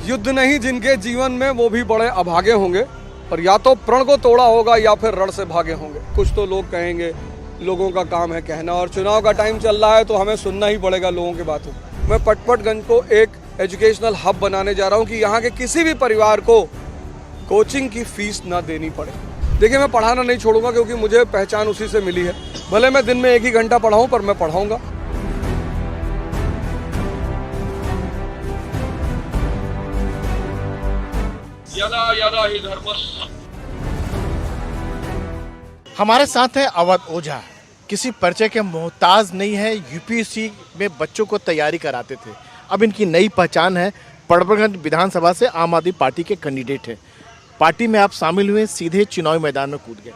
युद्ध नहीं जिनके जीवन में वो भी बड़े अभागे होंगे, और या तो प्रण को तोड़ा होगा या फिर रण से भागे होंगे। कुछ तो लोग कहेंगे, लोगों का काम है कहना, और चुनाव का टाइम चल रहा है तो हमें सुनना ही पड़ेगा लोगों की बातों। मैं पटपटगंज को एक एजुकेशनल हब बनाने जा रहा हूँ कि यहाँ के किसी भी परिवार को कोचिंग की फीस ना देनी पड़े। देखिए, मैं पढ़ाना नहीं छोड़ूंगा क्योंकि मुझे पहचान उसी से मिली है। भले मैं दिन में 1 ही घंटा पढ़ाऊँ, पर मैं पढ़ाऊँगा। यदा यदा हि धर्मस्य। हमारे साथ है अवध ओझा। किसी परिचय के मोहताज नहीं है, यूपीएससी में बच्चों को तैयारी कराते थे। अब इनकी नई पहचान है, पटपटगंज विधानसभा से आम आदमी पार्टी के कैंडिडेट हैं। पार्टी में आप शामिल हुए, सीधे चुनावी मैदान में कूद गए।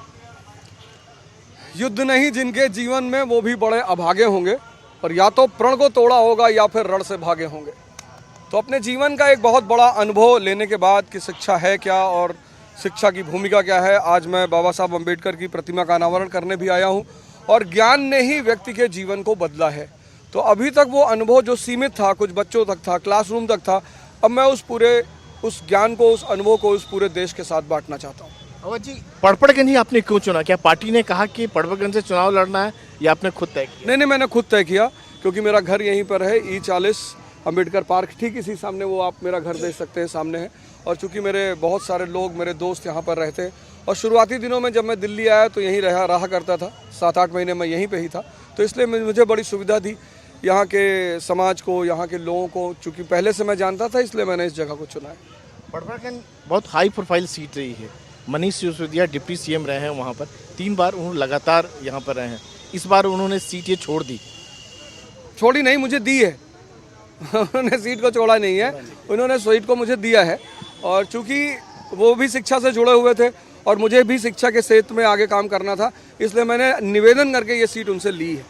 युद्ध नहीं जिनके जीवन में वो भी बड़े अभागे होंगे, और या तो प्रण को तोड़ा होगा या फिर रण से भागे होंगे। तो अपने जीवन का एक बहुत बड़ा अनुभव लेने के बाद कि शिक्षा है क्या और शिक्षा की भूमिका क्या है, आज मैं बाबा साहब अम्बेडकर की प्रतिमा का अनावरण करने भी आया हूँ। और ज्ञान ने ही व्यक्ति के जीवन को बदला है। तो अभी तक वो अनुभव जो सीमित था, कुछ बच्चों तक था, क्लासरूम तक था, अब मैं उस ज्ञान को, उस अनुभव को उस पूरे देश के साथ बांटना चाहता हूँ। अवध जी, पटपटगंज ही आपने क्यों चुना? क्या पार्टी ने कहा कि पटपटगंज से चुनाव लड़ना है या आपने खुद तय किया? नहीं, मैंने खुद तय किया, क्योंकि मेरा घर यहीं पर है, E40 अम्बेडकर पार्क, ठीक इसी सामने। वो आप मेरा घर देख सकते हैं, सामने है। और चूंकि मेरे बहुत सारे लोग, मेरे दोस्त यहाँ पर रहते, और शुरुआती दिनों में जब मैं दिल्ली आया तो यहीं रहा करता था, 7-8 महीने मैं यहीं पे ही था। तो इसलिए मुझे बड़ी सुविधा थी यहाँ के समाज को, यहाँ के लोगों को, चूँकि पहले से मैं जानता था, इसलिए मैंने इस जगह को चुना है। पटपटगंज बहुत हाई प्रोफाइल सीट रही है। मनीष सिसोदिया डिप्टी सीएम रहे हैं वहाँ पर, 3 बार उन्होंने लगातार यहाँ पर रहे हैं। इस बार उन्होंने सीट ये छोड़ दी। छोड़ी नहीं, मुझे दी है। उन्होंने सीट को छोड़ा नहीं है, उन्होंने सीट को मुझे दिया है। और चूंकि वो भी शिक्षा से जुड़े हुए थे और मुझे भी शिक्षा के क्षेत्र में आगे काम करना था, इसलिए मैंने निवेदन करके ये सीट उनसे ली है।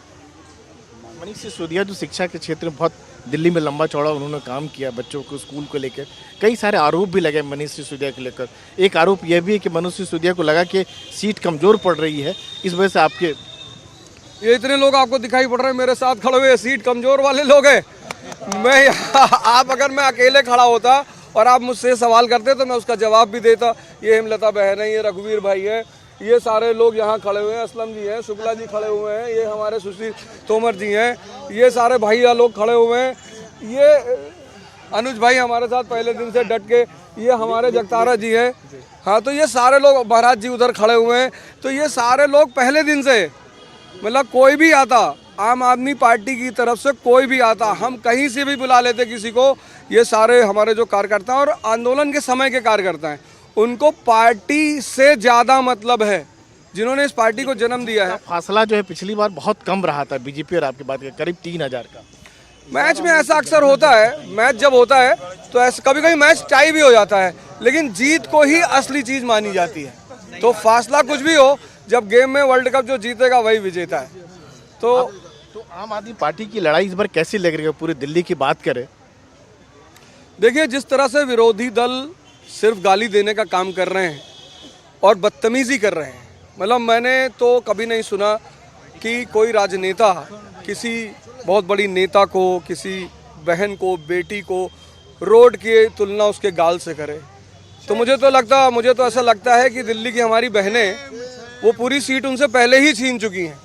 मनीष सिसोदिया जो शिक्षा के क्षेत्र में बहुत दिल्ली में लंबा चौड़ा उन्होंने काम किया, बच्चों को स्कूल को लेकर कई सारे आरोप भी लगे मनीष सिसोदिया को लेकर। एक आरोप यह भी है कि मनीष सिसोदिया को लगा कि सीट कमज़ोर पड़ रही है, इस वजह से आपके ये इतने लोग आपको दिखाई पड़ रहे हैं मेरे साथ खड़े हुए, सीट कमज़ोर वाले लोग हैं। आप अगर मैं अकेले खड़ा होता और आप मुझसे सवाल करते तो मैं उसका जवाब भी देता। ये हेमलता बहन है, ये रघुवीर भाई है, ये सारे लोग यहाँ खड़े हुए हैं, असलम जी हैं, शुक्ला जी खड़े हुए हैं, ये हमारे सुशील तोमर जी हैं, ये सारे भैया लोग खड़े हुए हैं, ये अनुज भाई हमारे साथ पहले दिन से डट के, ये हमारे जगतारा जी हैं। हाँ, तो ये सारे लोग, महाराज जी उधर खड़े हुए हैं। तो ये सारे लोग पहले दिन से, मतलब कोई भी आता, आम आदमी पार्टी की तरफ से कोई भी आता, हम कहीं से भी बुला लेते किसी को, ये सारे हमारे जो कार्यकर्ता हैं और आंदोलन के समय के कार्यकर्ता हैं, उनको पार्टी से ज़्यादा मतलब है, जिन्होंने इस पार्टी को जन्म दिया है। फासला जो है पिछली बार बहुत कम रहा था बीजेपी और आपकी बात का, करीब 3000 का। मैच में ऐसा अक्सर होता है, मैच जब होता है तो ऐसा कभी कभी मैच टाई भी हो जाता है, लेकिन जीत को ही असली चीज़ मानी जाती है। तो फासला कुछ भी हो, जब गेम में वर्ल्ड कप जो जीतेगा वही विजेता है। तो आम आदमी पार्टी की लड़ाई इस बार कैसी लग रही है? पूरी दिल्ली की बात करें, देखिए, जिस तरह से विरोधी दल सिर्फ गाली देने का काम कर रहे हैं और बदतमीजी कर रहे हैं, मतलब मैंने तो कभी नहीं सुना कि कोई राजनेता किसी बहुत बड़ी नेता को, किसी बहन को, बेटी को रोड की तुलना उसके गाल से करे। तो मुझे तो ऐसा लगता है कि दिल्ली की हमारी बहनें, वो पूरी सीट उनसे पहले ही छीन चुकी हैं,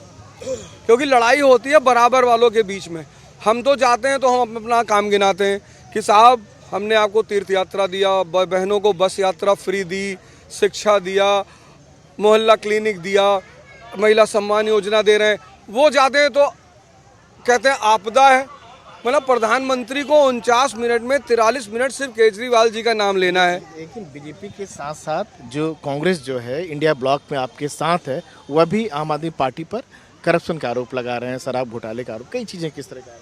क्योंकि लड़ाई होती है बराबर वालों के बीच में। हम तो जाते हैं तो हम अपना काम गिनाते हैं कि साहब हमने आपको तीर्थ यात्रा दिया, बहनों को बस यात्रा फ्री दी, शिक्षा दिया, मोहल्ला क्लिनिक दिया, महिला सम्मान योजना दे रहे हैं। वो जाते हैं तो कहते हैं आपदा है। मतलब प्रधानमंत्री को 49 मिनट में 43 मिनट सिर्फ केजरीवाल जी का नाम लेना है। लेकिन बीजेपी के साथ साथ जो कांग्रेस जो है इंडिया ब्लॉक में आपके साथ है, वह भी आम आदमी पार्टी पर करप्शन का आरोप लगा रहे हैं, शराब घोटाले का आरोप, कई चीज़ें किस तरह का?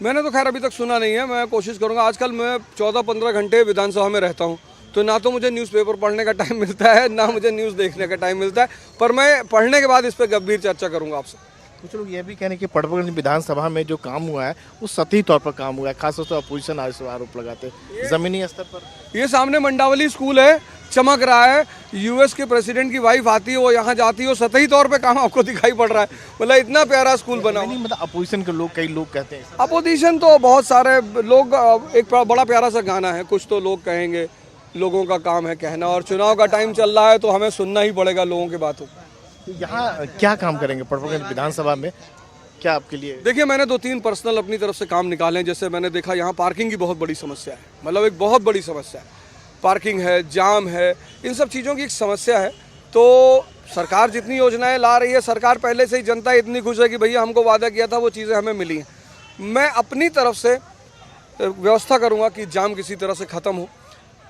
मैंने तो खैर अभी तक सुना नहीं है, मैं कोशिश करूंगा। आजकल मैं 14-15 घंटे विधानसभा में रहता हूं, तो ना तो मुझे न्यूज़पेपर पढ़ने का टाइम मिलता है, ना मुझे न्यूज़ देखने का टाइम मिलता है, पर मैं पढ़ने के बाद इस पर गंभीर चर्चा करूंगा आपसे। कुछ लोग ये भी कह रहे हैं कि पड़पगंज विधानसभा में जो काम हुआ है वो सतही तौर पर काम हुआ है, खासतौर से अपोजिशन आरोप लगाते हैं जमीनी स्तर पर। ये सामने मंडावली स्कूल है, चमक रहा है, यूएस के प्रेसिडेंट की वाइफ आती है, वो यहाँ जाती है, वो सतही तौर पे काम आपको दिखाई पड़ रहा है। मतलब इतना प्यारा स्कूल बना हुआ। नहीं, मतलब अपोजिशन के लोग, कई लोग कहते हैं अपोजिशन तो बहुत सारे लोग, एक बड़ा प्यारा सा गाना है, कुछ तो लोग कहेंगे, लोगों का काम है कहना, और चुनाव का टाइम चल रहा है तो हमें सुनना ही पड़ेगा लोगों की बातों। यहाँ क्या काम करेंगे पड़पगंज विधानसभा में, क्या आपके लिए? देखिए, मैंने 2-3 पर्सनल अपनी तरफ से काम निकाले हैं। जैसे मैंने देखा यहाँ पार्किंग की बहुत बड़ी समस्या है, मतलब एक बहुत बड़ी समस्या है, पार्किंग है, जाम है, इन सब चीज़ों की एक समस्या है। तो सरकार जितनी योजनाएं ला रही है, सरकार पहले से ही, जनता इतनी खुश है कि भैया हमको वादा किया था वो चीज़ें हमें मिली हैं। मैं अपनी तरफ से व्यवस्था करूँगा कि जाम किसी तरह से ख़त्म हो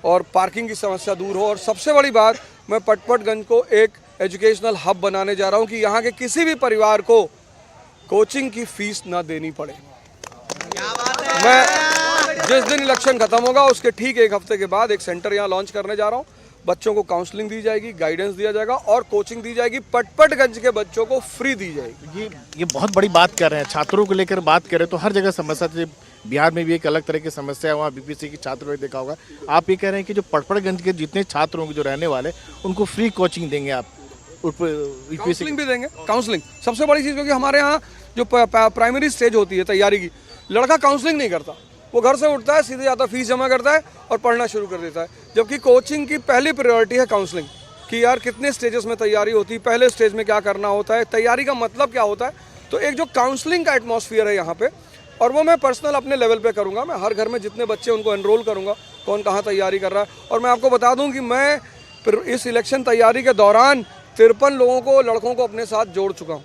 और पार्किंग की समस्या दूर हो। और सबसे बड़ी बात, मैं पटपटगंज को एक एजुकेशनल हब बनाने जा रहा हूँ कि यहाँ के किसी भी परिवार को कोचिंग की फीस ना देनी पड़े। मैं जिस दिन इलेक्शन खत्म होगा उसके ठीक 1 हफ्ते के बाद एक सेंटर यहाँ लॉन्च करने जा रहा हूँ। बच्चों को काउंसलिंग दी जाएगी, गाइडेंस दिया जाएगा और कोचिंग दी जाएगी, पटपटगंज के बच्चों को फ्री दी जाएगी। ये बहुत बड़ी बात कर रहे हैं, छात्रों को लेकर बात करें तो हर जगह समस्या थी। बिहार में भी एक अलग तरह की समस्या है, वहाँ बीपीसी के छात्रों ने देखा होगा। आप ये कह रहे हैं कि जो पटपटगंज के जितने छात्र होंगे जो रहने वाले, उनको फ्री कोचिंग देंगे आप, काउंसलिंग भी देंगे। काउंसलिंग सबसे बड़ी चीज़, क्योंकि हमारे यहाँ जो प्राइमरी स्टेज होती है तैयारी की, लड़का काउंसलिंग नहीं करता, वो घर से उठता है, सीधे जाता, फीस जमा करता है और पढ़ना शुरू कर देता है। जबकि कोचिंग की पहली प्रायोरिटी है काउंसलिंग, कि यार कितने स्टेजेस में तैयारी होती है, पहले स्टेज में क्या करना होता है, तैयारी का मतलब क्या होता है। तो एक जो काउंसलिंग का एटमॉस्फेयर है यहाँ पे, और वो मैं पर्सनल अपने लेवल पे करूँगा। मैं हर घर में जितने बच्चे उनको एनरोल करूँगा, कौन कहाँ तैयारी कर रहा है। और मैं आपको बता दूँ कि मैं इस इलेक्शन तैयारी के दौरान 53 लोगों को, लड़कों को अपने साथ जोड़ चुका हूँ,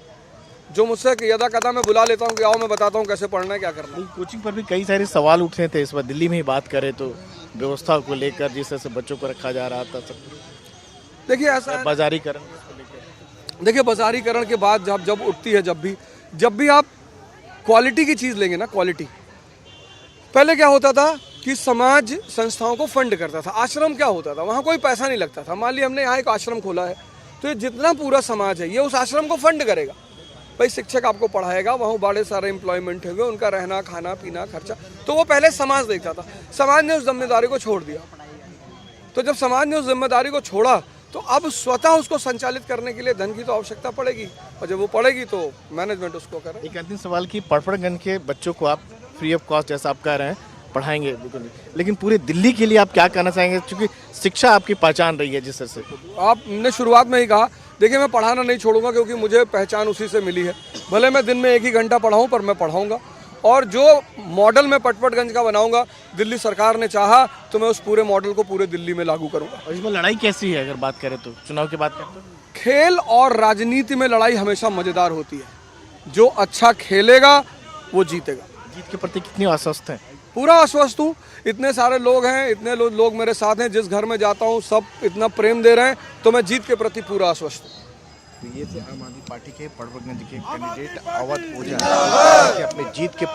जो मुझसे यदा कदा मैं बुला लेता हूँ कि आओ मैं बताता हूँ कैसे पढ़ना है, क्या करना है। कोचिंग पर भी कई सारे सवाल उठे थे इस बार दिल्ली में ही बात करें तो, व्यवस्था को लेकर, जिस तरह से बच्चों को रखा जा रहा था, सब देखिए ऐसा है, बाजारीकरण को लेकर। देखिए बाजारीकरण के बाद जब उठती है, जब भी आप क्वालिटी की चीज़ लेंगे ना, क्वालिटी, पहले क्या होता था कि समाज संस्थाओं को फंड करता था। आश्रम क्या होता था, वहाँ कोई पैसा नहीं लगता था। मान लिया हमने यहाँ एक आश्रम खोला है, तो ये जितना पूरा समाज है ये उस आश्रम को फंड करेगा। भाई शिक्षक आपको पढ़ाएगा, वहाँ बड़े सारे एम्प्लॉयमेंट होंगे, उनका रहना, खाना पीना, खर्चा, तो वो पहले समाज देखता था। समाज ने उस जिम्मेदारी को छोड़ दिया। तो जब समाज ने उस जिम्मेदारी को छोड़ा, तो अब स्वतः उसको संचालित करने के लिए धन की तो आवश्यकता पड़ेगी, और जब वो पड़ेगी तो मैनेजमेंट उसको करे। एक अंतिम सवाल कि पटपटगंज के बच्चों को आप फ्री ऑफ कॉस्ट, जैसा आप कह रहे हैं, पढ़ाएंगे बिल्कुल, लेकिन पूरे दिल्ली के लिए आप क्या कहना चाहेंगे, क्योंकि शिक्षा आपकी पहचान रही है जिस तरह से? आपने शुरुआत में ही कहा, देखिए मैं पढ़ाना नहीं छोड़ूंगा, क्योंकि मुझे पहचान उसी से मिली है। भले मैं दिन में 1 ही घंटा पढ़ाऊँ, पर मैं पढ़ाऊँगा। और जो मॉडल मैं पटपटगंज का बनाऊंगा, दिल्ली सरकार ने चाहा तो मैं उस पूरे मॉडल को पूरे दिल्ली में लागू करूंगा। और इसमें लड़ाई कैसी है, अगर बात करें तो, चुनाव की बात करें तो? खेल और राजनीति में लड़ाई हमेशा मजेदार होती है। जो अच्छा खेलेगा वो जीतेगा। जीत के प्रति कितनी आश्वस्त हैं? पूरा आश्वस्त हूँ। इतने सारे लोग हैं, इतने लोग मेरे साथ हैं, जिस घर में जाता हूँ सब इतना प्रेम दे रहे हैं, तो मैं जीत के प्रति पूरा आश्वस्त हूँ। तो ये थे आम आदमी पार्टी के पटपटगंज के कैंडिडेट अवध ओझा, अपने जीत के